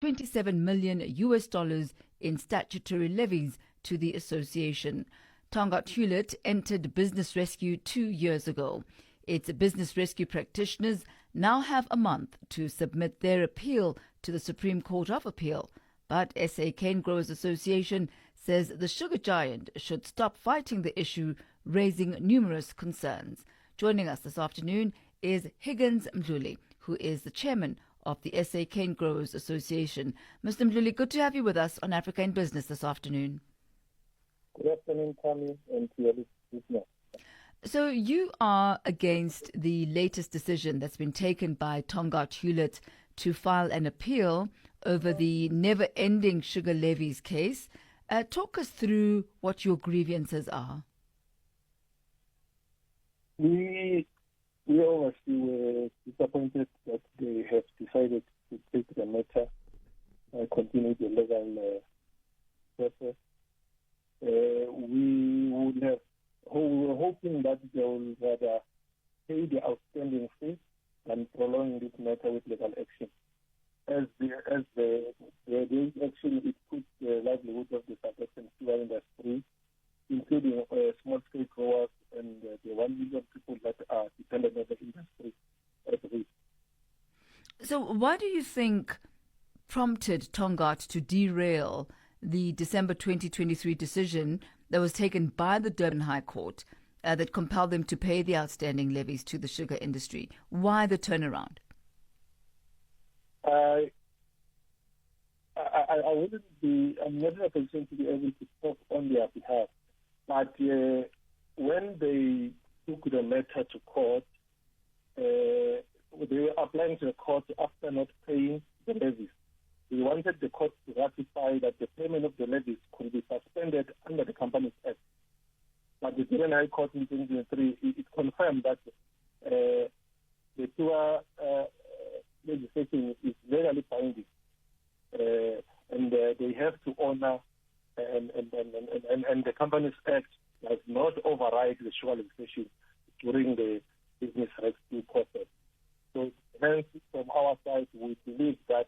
$27 million in statutory levies to the association. Tongaat Hulett entered business rescue 2 years ago. Its business rescue practitioners now have a month to submit their appeal to the Supreme Court of Appeal. But SA Canegrowers Association says the sugar giant should stop fighting the issue, raising numerous concerns. Joining us this afternoon is Higgins Mdluli, who is the chairman of the SA Canegrowers Association. Mr. Mdluli, good to have you with us on Africa in Business this afternoon. Good afternoon, Tommy, and to your listeners. So you are against the latest decision that's been taken by Tongaat Hulett to file an appeal over the never-ending sugar levies case. Talk us through what your grievances are. We obviously were disappointed that they have decided to take the matter, continue the legal process. We were hoping that they will rather pay the outstanding fees than prolong this matter with legal action. As the action, it puts the livelihoods of the South sugar industry, including small-scale growers and the 1 million people that are dependent on the industry, at risk. So why do you think prompted Tongaat to derail the December 2023 decision that was taken by the Durban High Court that compelled them to pay the outstanding levies to the sugar industry? Why the turnaround? I'm not in a position to be able to talk on their behalf. But when they took the matter to court, they were applying to the court after not paying the levies. They wanted the court to ratify that the payment of the levies could be suspended under the Companies Act. But the Durban High Court in 2023, it confirmed that the sugar legislation is legally binding, and they have to honor, and the Companies Act does not override the sugar legislation during the business rescue process. So hence, from our side, we believe that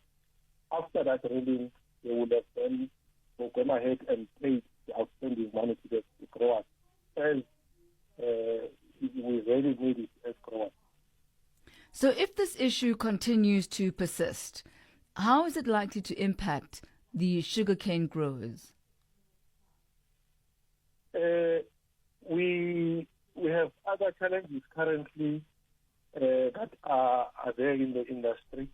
after that ruling, they would have then gone ahead and paid the outstanding money to the growers, as we really need it as growers. So if this issue continues to persist, how is it likely to impact the sugarcane growers? We have other challenges currently that are there in the industry,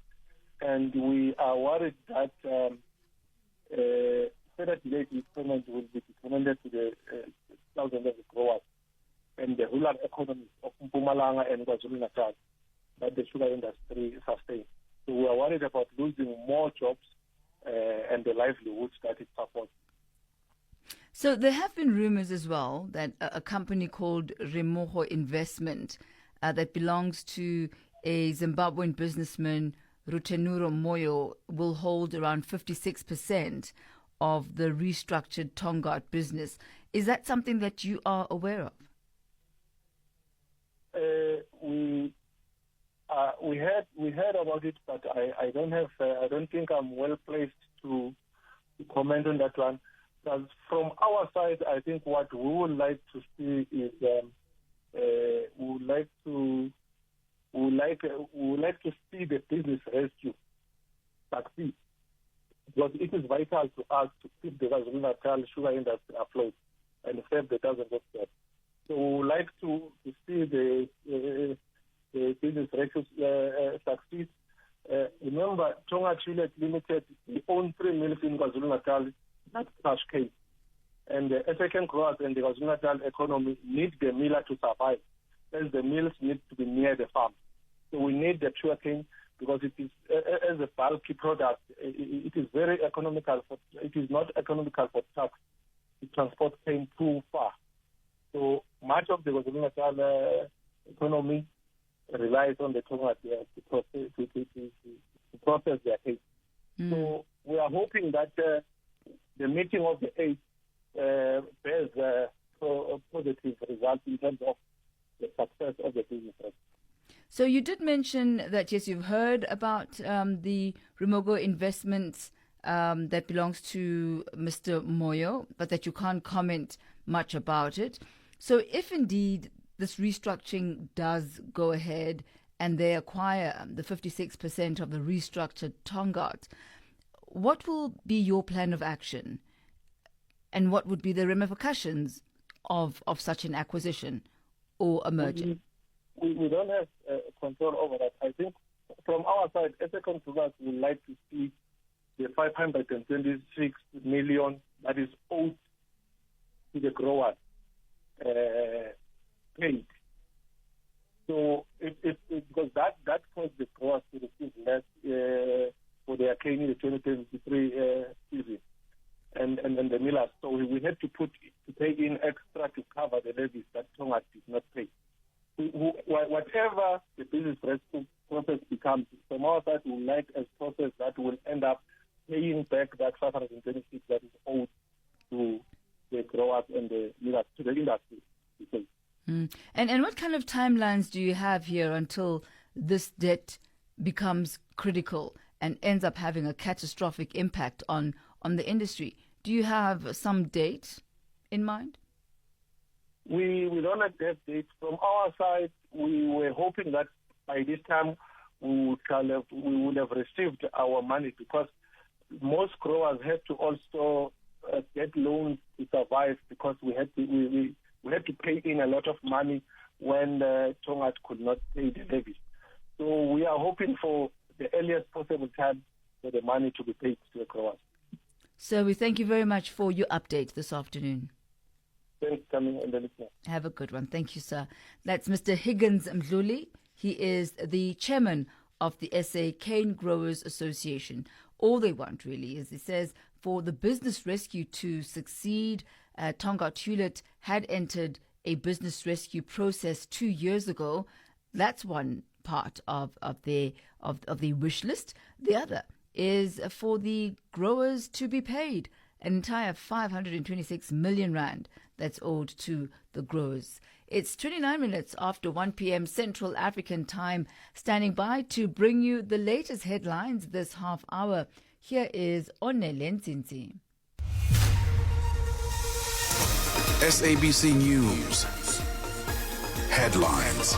and we are worried that further delayed payment will be recommended to the thousands of growers and the rural economies of Mpumalanga and KwaZulu-Natal that the sugar industry sustains. So we are worried about losing more jobs and the livelihoods that it supports. So there have been rumors as well that a company called Remoho Investment that belongs to a Zimbabwean businessman, Rutenuro Moyo, will hold around 56% of the restructured Tongaat business. Is that something that you are aware of? We heard about it, but I don't think I'm well placed to comment on that one. Because from our side, I think what we would like to see is we would like to see the business rescue succeed, because it is vital to us to keep the KwaZulu-Natal sugar industry afloat and save the thousands of jobs. So we would like to see the business rescue succeed. Remember, Tongaat Hulett Limited, we own 3 mills in KwaZulu-Natal. That's cash cane. And the SA Canegrowers and the KwaZulu-Natal economy need the miller to survive, as the mills need to be near the farm. So we need the sugarcane because it is, as a bulky product, it is very economical. It is not economical for trucks to transport cane too far. So much of the KwaZulu-Natal economy relies on the Tongaat to process their cane. So we are hoping that the meeting of the 8th bears a positive result in terms of the success of the business. So you did mention that, yes, you've heard about the Rumogo investments that belongs to Mr. Moyo, but that you can't comment much about it. So if indeed this restructuring does go ahead and they acquire the 56% of the restructured Tongaat, what will be your plan of action? And what would be the ramifications of such an acquisition or a merger? We don't have control over that. I think from our side, SA Canegrowers would like to see the 526 million that is owed to the growers paid. So because that caused the growers to receive less for their cane in the 2023 season and the millers. So we had to pay in extra to cover the levies that Tongaat did not pay. Whatever the business rescue process becomes, from our side, we would like a process that will end up paying back that 526 that is owed to the growers and the millers, to the industry. And what kind of timelines do you have here until this debt becomes critical and ends up having a catastrophic impact on the industry? Do you have some date in mind? We don't have that date. From our side, we were hoping that by this time we would have received our money, because most growers had to also get loans to survive, because we had to pay in a lot of money when Tongaat could not pay the levies. So we are hoping for the earliest possible time for the money to be paid to the growers. So we thank you very much for your update this afternoon. Thanks, coming and the listener. Have a good one. Thank you, sir. That's Mr. Higgins Mdluli. He is the chairman of the SA Canegrowers Association. All they want really is, he says, for the business rescue to succeed. Tongaat Hulett had entered a business rescue process 2 years ago. That's one part of the wish list. The other is for the growers to be paid an entire 526 million rand that's owed to the growers. It's 29 minutes after 1 p.m. Central African time. Standing by to bring you the latest headlines this half hour. Here is Onele Nzinzi. SABC News. Headlines.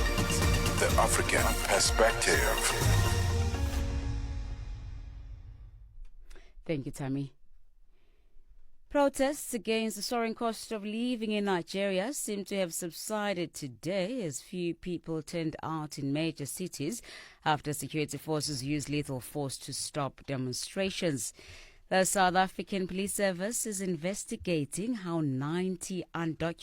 The African perspective. Thank you, Tammy. Protests against the soaring cost of living in Nigeria seem to have subsided today as few people turned out in major cities after security forces used lethal force to stop demonstrations. The South African Police Service is investigating how 90 undocumented